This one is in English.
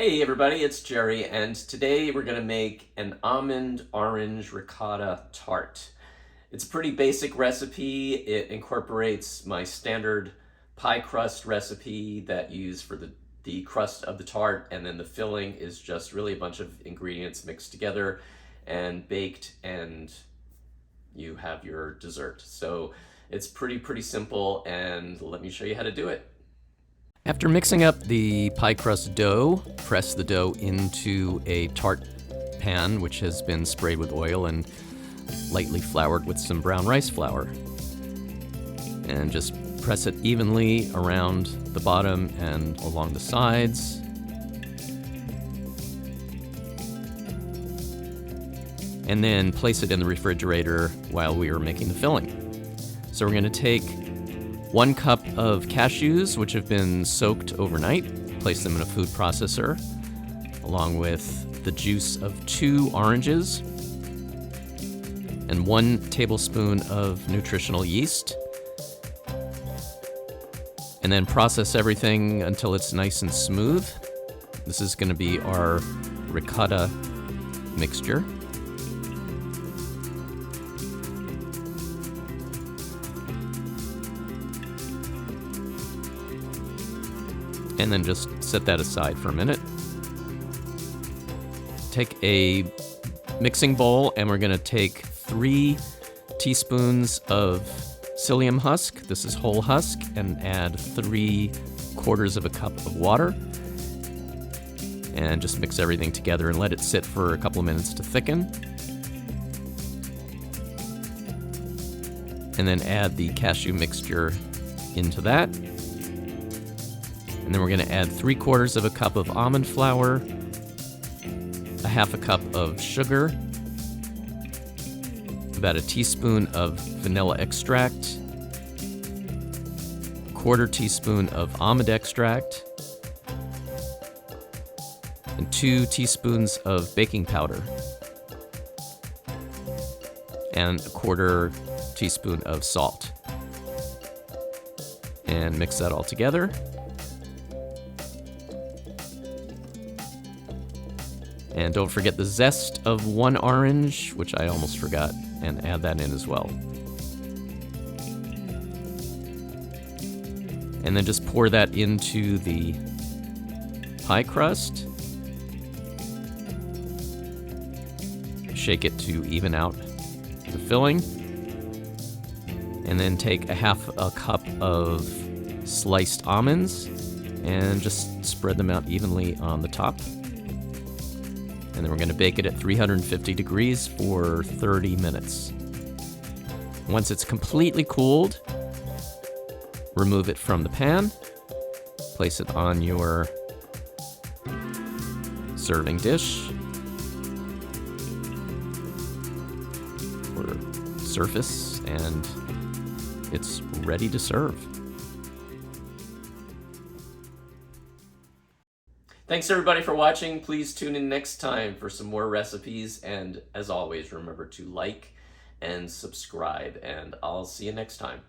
Hey everybody, it's Jerry, and today we're going to make an almond orange ricotta tart. It's a pretty basic recipe. It incorporates my standard pie crust recipe that you use for the crust of the tart, and then the filling is just really a bunch of ingredients mixed together and baked, and you have your dessert. So it's pretty simple, and let me show you how to do it. After mixing up the pie crust dough, press the dough into a tart pan which has been sprayed with oil and lightly floured with some brown rice flour. And just press it evenly around the bottom and along the sides. And then place it in the refrigerator while we are making the filling. So we're going to take 1 cup of cashews, which have been soaked overnight, place them in a food processor, along with the juice of 2 oranges and 1 tablespoon of nutritional yeast. And then process everything until it's nice and smooth. This is going to be our ricotta mixture. And then just set that aside for a minute. Take a mixing bowl and we're going to take 3 teaspoons of psyllium husk. This is whole husk, and add 3/4 of a cup of water. And just mix everything together and let it sit for a couple of minutes to thicken. And then add the cashew mixture into that. And then we're going to add 3/4 of a cup of almond flour, 1/2 cup of sugar, about 1 teaspoon of vanilla extract, 1/4 teaspoon of almond extract, and 2 teaspoons of baking powder, and 1/4 teaspoon of salt. And mix that all together. And don't forget the zest of 1 orange, which I almost forgot, and add that in as well. And then just pour that into the pie crust. Shake it to even out the filling. And then take 1/2 cup of sliced almonds and just spread them out evenly on the top. And then we're going to bake it at 350 degrees for 30 minutes. Once it's completely cooled, remove it from the pan, place it on your serving dish or surface, and it's ready to serve. Thanks everybody for watching. Please tune in next time for some more recipes, and as always, remember to like and subscribe, and I'll see you next time.